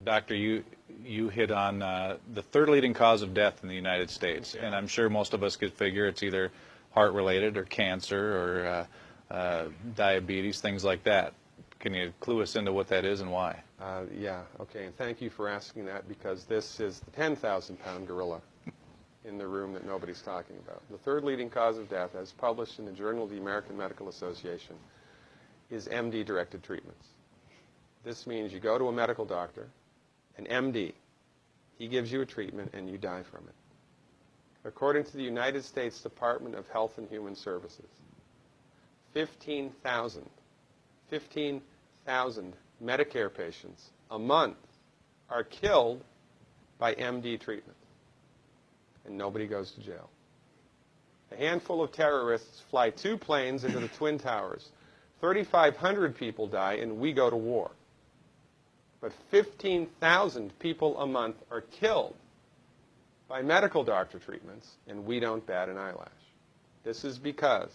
Doctor, you hit on the third leading cause of death in the United States, and I'm sure most of us could figure it's either heart-related or cancer or diabetes, things like that. Can you clue us into what that is and why? Yeah, okay, and thank you for asking that, because this is the 10,000-pound gorilla in the room that nobody's talking about. The third leading cause of death, as published in the Journal of the American Medical Association, is MD-directed treatments. This means you go to a medical doctor, an MD. He gives you a treatment and you die from it. According to the United States Department of Health and Human Services, 15,000 Medicare patients a month are killed by MD treatment, and nobody goes to jail. A handful of terrorists fly 2 planes into the Twin Towers. 3,500 people die, and we go to war. But 15,000 people a month are killed by medical doctor treatments, and we don't bat an eyelash. This is because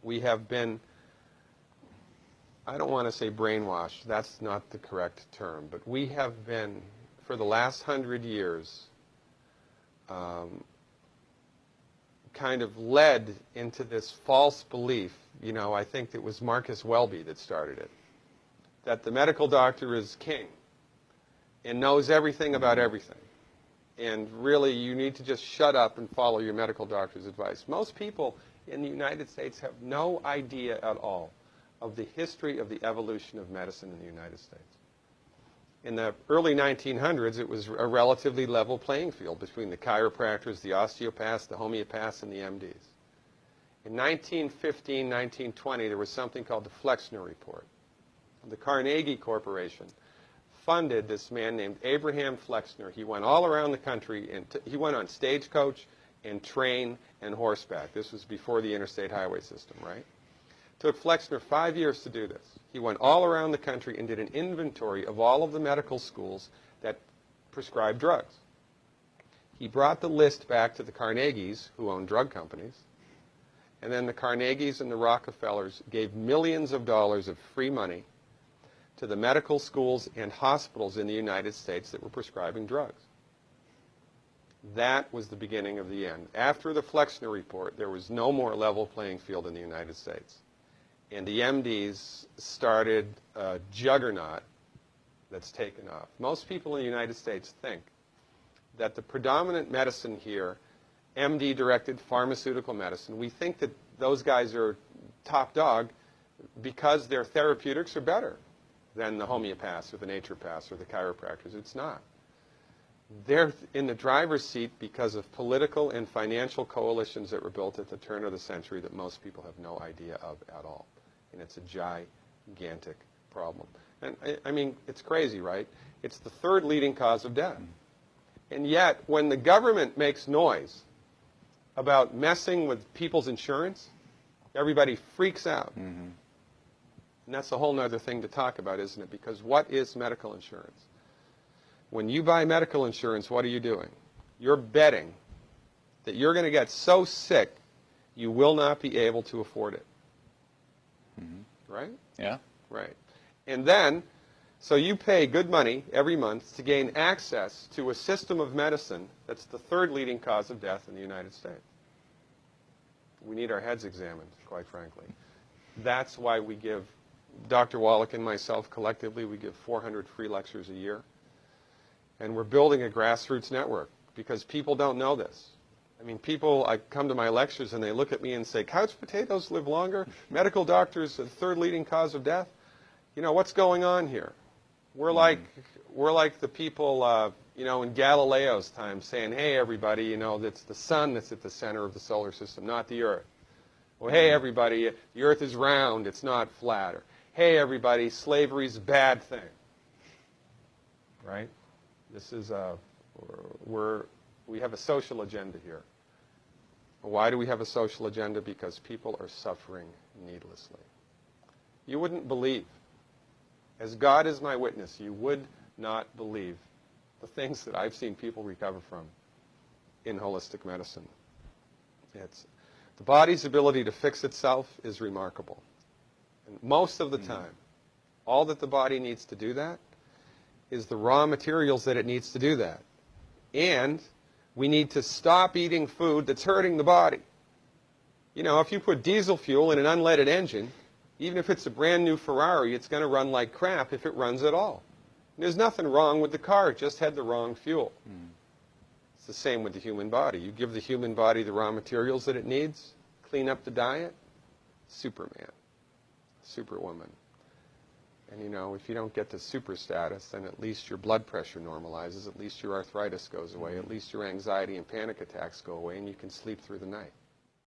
we have been, I don't want to say brainwashed, that's not the correct term, but we have been, for the last 100 years, kind of led into this false belief. You know, I think it was Marcus Welby that started it, that the medical doctor is king and knows everything about everything. And really, you need to just shut up and follow your medical doctor's advice. Most people in the United States have no idea at all of the history of the evolution of medicine in the United States. In the early 1900s, it was a relatively level playing field between the chiropractors, the osteopaths, the homeopaths, and the MDs. In 1915, 1920, there was something called the Flexner Report. The Carnegie Corporation funded this man named Abraham Flexner. He went all around the country, and he went on stagecoach and train and horseback. This was before the interstate highway system, right? It took Flexner 5 years to do this. He went all around the country and did an inventory of all of the medical schools that prescribed drugs. He brought the list back to the Carnegies, who owned drug companies, and then the Carnegies and the Rockefellers gave millions of dollars of free money to the medical schools and hospitals in the United States that were prescribing drugs. That was the beginning of the end. After the Flexner Report, there was no more level playing field in the United States. And the MDs started a juggernaut that's taken off. Most people in the United States think that the predominant medicine here, MD-directed pharmaceutical medicine, we think that those guys are top dog because their therapeutics are better than the homeopaths or the naturopaths or the chiropractors. It's not. They're in the driver's seat because of political and financial coalitions that were built at the turn of the century that most people have no idea of at all. And it's a gigantic problem. And I mean, it's crazy, right? It's the third leading cause of death. And yet, when the government makes noise about messing with people's insurance, everybody freaks out. Mm-hmm. And that's a whole other thing to talk about, isn't it? Because what is medical insurance? When you buy medical insurance, what are you doing? You're betting that you're going to get so sick you will not be able to afford it. Mm-hmm. Right? Yeah. Right. And then, so you pay good money every month to gain access to a system of medicine that's the third leading cause of death in the United States. We need our heads examined, quite frankly. That's why we give, Dr. Wallach and myself collectively, we give 400 free lectures a year. And we're building a grassroots network because people don't know this. I mean, people, I come to my lectures and they look at me and say, couch potatoes live longer? Medical doctors are the third leading cause of death? You know, what's going on here? We're like the people, you know, in Galileo's time saying, hey, everybody, you know, it's the sun that's at the center of the solar system, not the Earth. Well, hey, everybody, the Earth is round, it's not flat. Or, hey, everybody, slavery's a bad thing. Right? This is we have a social agenda here. Why do we have a social agenda? Because people are suffering needlessly. You wouldn't believe, as God is my witness, you would not believe the things that I've seen people recover from in holistic medicine. The body's ability to fix itself is remarkable. And most of the time, all that the body needs to do that is the raw materials that it needs to do that. And we need to stop eating food that's hurting the body. You know, if you put diesel fuel in an unleaded engine, even if it's a brand new Ferrari, it's going to run like crap if it runs at all. And there's nothing wrong with the car, it just had the wrong fuel. It's the same with the human body. You give the human body the raw materials that it needs, clean up the diet, Superman, Superwoman. And you know, if you don't get to super status, then at least your blood pressure normalizes, at least your arthritis goes away, at least your anxiety and panic attacks go away, and you can sleep through the night.